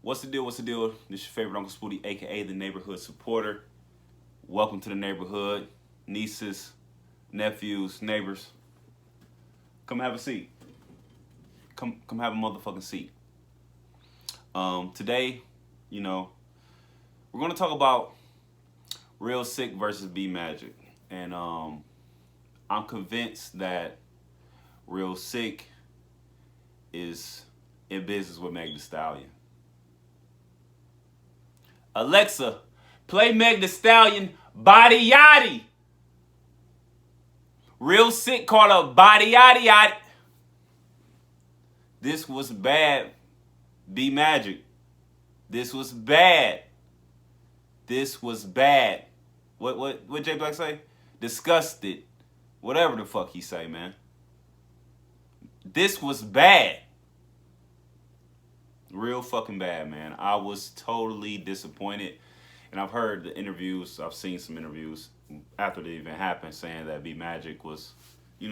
What's the deal? What's the deal? This your favorite Uncle Spooty, aka the neighborhood supporter. Welcome to the neighborhood. Nieces, nephews, neighbors. Come have a seat. Come have a motherfucking seat. Today, we're gonna talk about Real Sikh versus BMagic. And I'm convinced that Real Sikh is in business with Meg Thee Stallion. Alexa, play Meg Thee Stallion Body Yachty. Real Sikh called up Body Yachty Yachty. This was bad. BMagic. This was bad. This was bad. What Jay Black say? Disgusted. Whatever the fuck he say, man. This was bad. Real fucking bad, man. I was totally disappointed. And I've heard the interviews, I've seen some interviews after the event happened saying that BMagic was, he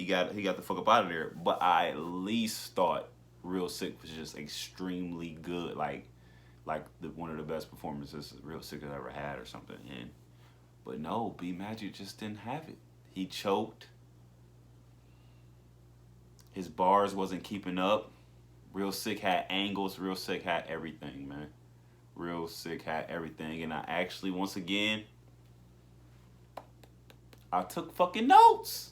got the fuck up out of there. But I at least thought Real Sikh was just extremely good. Like one of the best performances Real Sikh has ever had or something. But no, BMagic just didn't have it. He choked. His bars wasn't keeping up. Real Sikh had angles. Real Sikh had everything, man. Real Sikh had everything. And I actually, once again, I took fucking notes.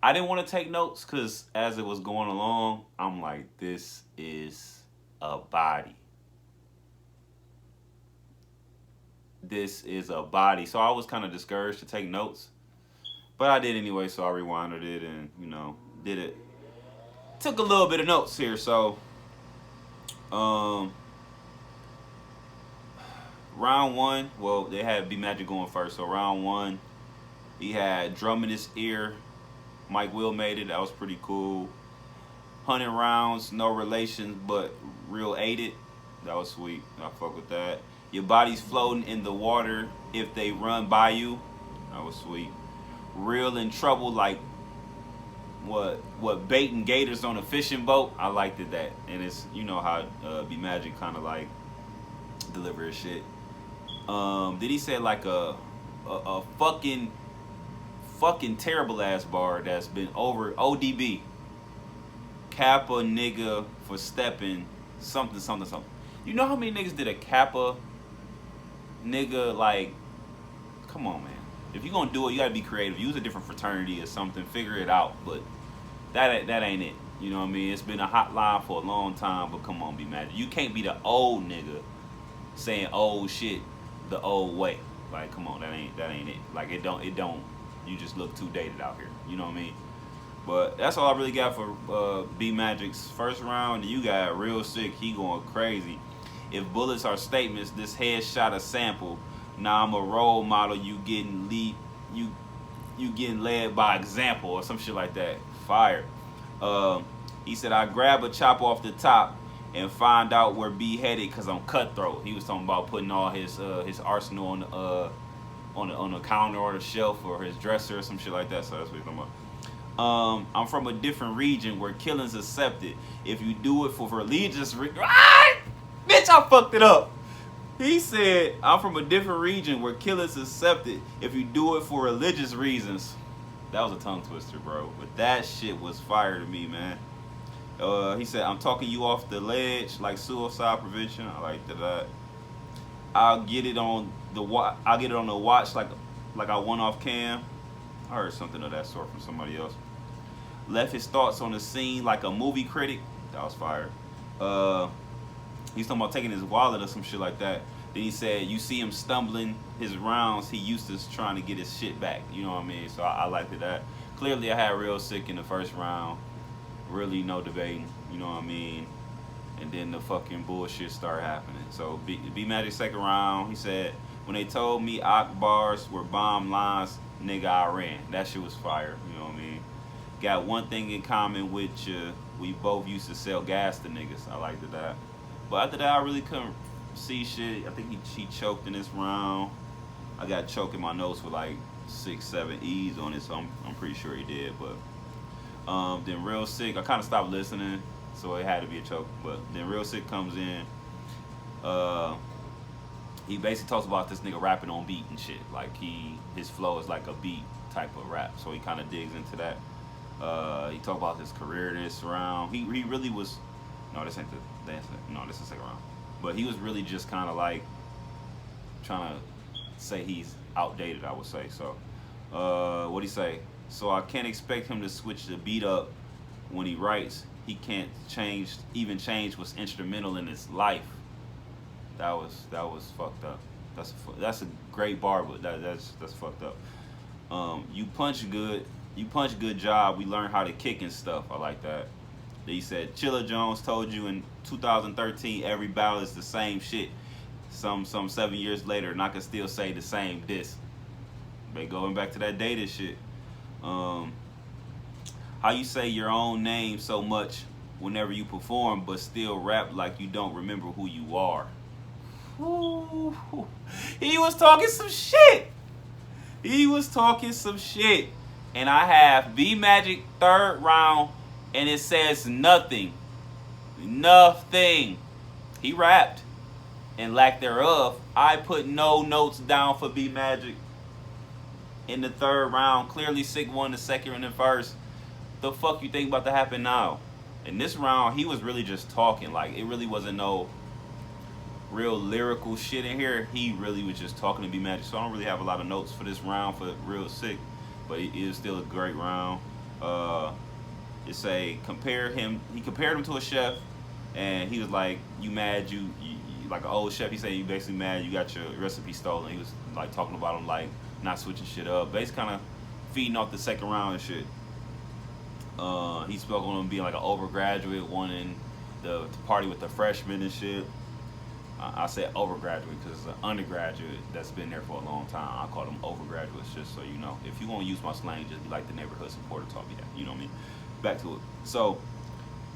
I didn't want to take notes because as it was going along, I'm like, this is a body. This is a body. So I was kind of discouraged to take notes. But I did anyway, so I rewinded it and, did it. Took a little bit of notes here, so round one, well, they had BMagic going first, so round one, he had Drum in his ear. Mike Will made it, that was pretty cool. 100 rounds, no relations, but Real ate it. That was sweet. I fuck with that. Your body's floating in the water if they run by you. That was sweet. Real in trouble, like what baiting gators on a fishing boat. I liked it that, and it's how BMagic kind of like deliver his shit. Did he say like a fucking terrible ass bar that's been over ODB? Kappa nigga for stepping something. You know how many niggas did a Kappa nigga? Like, come on, man. If you're gonna do it, you gotta be creative. Use a different fraternity or something. Figure it out. But that ain't it. You know what I mean? It's been a hot line for a long time. But come on, BMagic. You can't be the old nigga saying old shit the old way. Like, come on, that ain't it. Like, it don't. You just look too dated out here. You know what I mean? But that's all I really got for BMagic's first round. You got Real Sikh. He going crazy. If bullets are statements, this headshot a sample. Now I'm a role model. You getting led by example or some shit like that. Fire. He said I grab a chop off the top and find out where B headed because I'm cutthroat. He was talking about putting all his arsenal on the counter or the shelf or his dresser or some shit like that. So that's what he's talking about. I'm from a different region where killing's accepted. If you do it for religious reasons, bitch, I fucked it up. He said, I'm from a different region where killing's accepted if you do it for religious reasons. That was a tongue twister, bro. But that shit was fire to me, man. He said, I'm talking you off the ledge like suicide prevention. I like that. I'll get it on the watch like I won off cam. I heard something of that sort from somebody else. Left his thoughts on the scene like a movie critic. That was fire. He's talking about taking his wallet or some shit like that. Then he said, you see him stumbling his rounds. He used to trying to get his shit back. You know what I mean? So I liked that. Clearly, I had Real Sikh in the first round. Really no debating. You know what I mean? And then the fucking bullshit started happening. So BMagic second round, he said, when they told me Akbars were bomb lines, nigga, I ran. That shit was fire. You know what I mean? Got one thing in common, which we both used to sell gas to niggas. I liked that. But after that, I really couldn't see shit. I think he choked in this round. I got choked in my notes with like 6, 7 E's on it, so I'm pretty sure he did. But then Real Sikh, I kind of stopped listening. so it had to be a choke. But then Real Sick comes in. He basically talks about this nigga rapping on beat and shit. Like his flow is like a beat type of rap. So he kind of digs into that. He talked about his career this round. He really was. No, this ain't the dance. No, this is the second round. But he was really just kind of like trying to say he's outdated, I would say. So, what'd he say? So I can't expect him to switch the beat up when he writes. He can't even change what's instrumental in his life. That was fucked up. That's a great bar, but that's fucked up. You punch good. You punch good job. We learned how to kick and stuff. I like that. He said Chilla Jones told you in 2013 every battle is the same shit. Some 7 years later, and I can still say the same diss. But going back to that data shit. How you say your own name so much whenever you perform, but still rap like you don't remember who you are. Ooh, he was talking some shit. He was talking some shit. And I have BMagic third round, and it says nothing. Nothing. He rapped. And lack thereof, I put no notes down for BMagic in the third round. Clearly Sikh won the second and the first. The fuck you think about to happen now? In this round, he was really just talking. Like, it really wasn't no real lyrical shit in here. He really was just talking to BMagic. So I don't really have a lot of notes for this round for Real Sick. But it is still a great round. It's a he compared him to a chef, and he was like, you mad you like an old chef. He said you basically mad you got your recipe stolen. He was like talking about him like not switching shit up. Basically kind of feeding off the second round and shit. He spoke on him being like an overgraduate, wanting to party with the freshmen and shit. I said overgraduate because it's an undergraduate that's been there for a long time. I call them overgraduates just so you know. If you want to use my slang, just be like the neighborhood supporter taught me that. You know what I mean? Back to it. So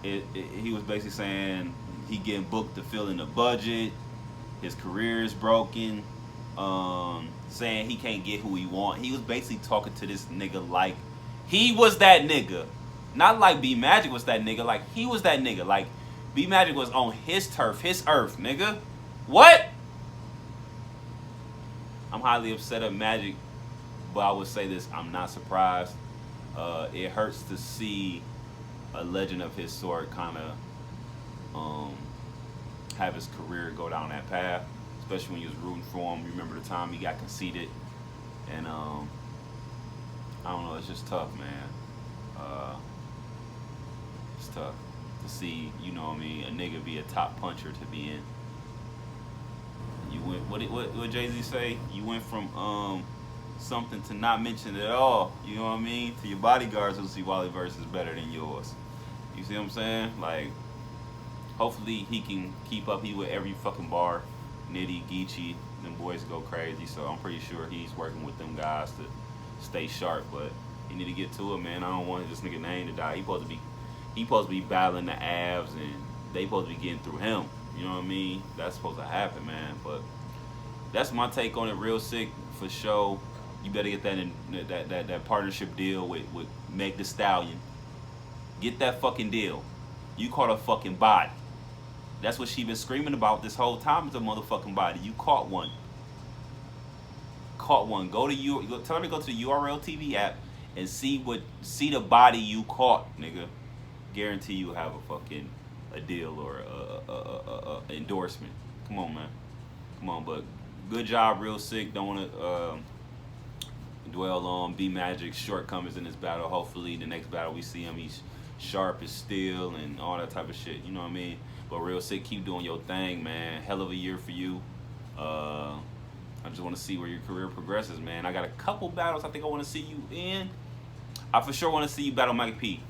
he was basically saying he getting booked to fill in the budget. His career is broken. Saying he can't get who he want. He was basically talking to this nigga like he was that nigga. Not like BMagic was that nigga. Like he was that nigga. Like BMagic was on his turf, his earth, nigga. What? I'm highly upset at Magic, but I would say this, I'm not surprised. It hurts to see a legend of his sort kind of have his career go down that path, especially when you was rooting for him. You remember the time he got conceited, and I don't know, it's just tough, man. It's tough to see, you know what I mean, a nigga be a top puncher to be in. You went, what Jay-Z say? You went from something to not mention it at all, you know what I mean, to your bodyguards who see Wally verse is better than yours. You see what I'm saying? Like, hopefully he can keep up. He with every fucking bar. Nitty, Geechee, them boys go crazy, so I'm pretty sure he's working with them guys to stay sharp, but he need to get to it, man. I don't want this nigga name to die. He supposed to be battling the Avs, and they supposed to be getting through him. You know what I mean? That's supposed to happen, man. But that's my take on it. Real Sick for sure. You better get that in that partnership deal with Meg the Stallion. Get that fucking deal. You caught a fucking body. That's what she been screaming about this whole time. Is a motherfucking body. You caught one. Caught one. Tell her to go to the URLTV app and see the body you caught, nigga. Guarantee you have a deal or a endorsement. Come on, man. Come on, but good job, Real Sick. Don't want to dwell on BMagic's shortcomings in this battle. Hopefully, the next battle we see him, he's sharp as steel and all that type of shit. You know what I mean? But Real Sick, keep doing your thing, man. Hell of a year for you. I just want to see where your career progresses, man. I got a couple battles I think I want to see you in. I for sure want to see you battle Mike P.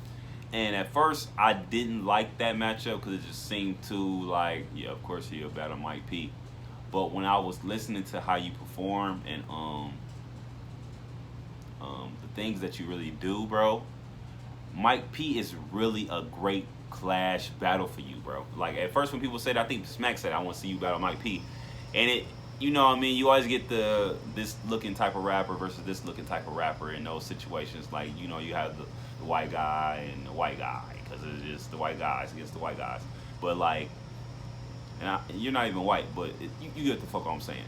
And at first, I didn't like that matchup because it just seemed too like, yeah, of course he'll battle Mike P. But when I was listening to how you perform and the things that you really do, bro, Mike P is really a great clash battle for you, bro. Like at first when people said, I think Smack said, I want to see you battle Mike P. And it, you know what I mean, you always get this looking type of rapper versus this looking type of rapper in those situations. Like, you know, you have the white guy and the white guy because it's just the white guys against the white guys. But like, you're not even white, but you get the fuck what I'm saying.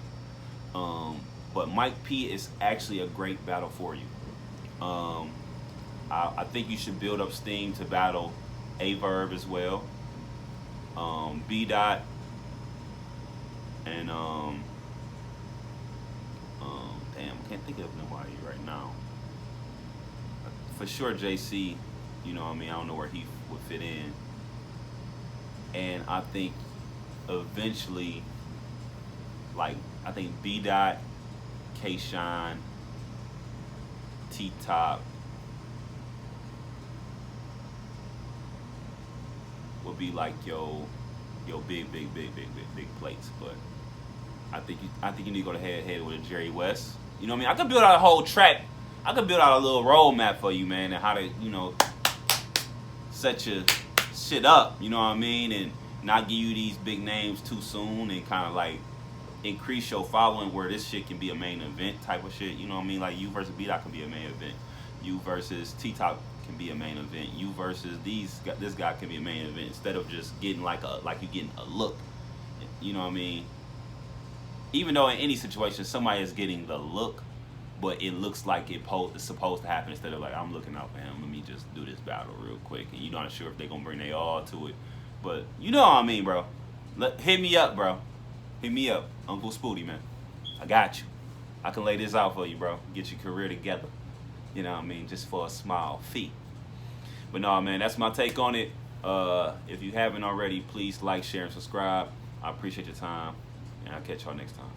But Mike P is actually a great battle for you. I think you should build up steam to battle A-Verb as well. B Dot and damn, I can't think of nobody right now. For sure JC, you know what I mean, I don't know where he would fit in. And I think eventually, like, I think B Dot, K Shine, T Top would be like yo big plates. But I think you need to go head with a Jerry West. You know what I mean? I could build out a whole track. I could build out a little roadmap for you, man, and how to, you know, set your shit up. You know what I mean? And not give you these big names too soon, and kind of like increase your following where this shit can be a main event type of shit. You know what I mean? Like you versus B-Dot can be a main event. You versus T-Top can be a main event. You versus this guy can be a main event, instead of just getting like you getting a look. You know what I mean? Even though in any situation somebody is getting the look, but it looks like it's supposed to happen, instead of like, I'm looking out for him, let me just do this battle real quick, and you're not sure if they're gonna bring their all to it. But you know what I mean, bro. Hit me up, bro. Hit me up, Uncle Spooty, man. I got you. I can lay this out for you, bro. Get your career together. You know what I mean? Just for a small fee. But no, man, that's my take on it. If you haven't already, please like, share, and subscribe. I appreciate your time, and I'll catch y'all next time.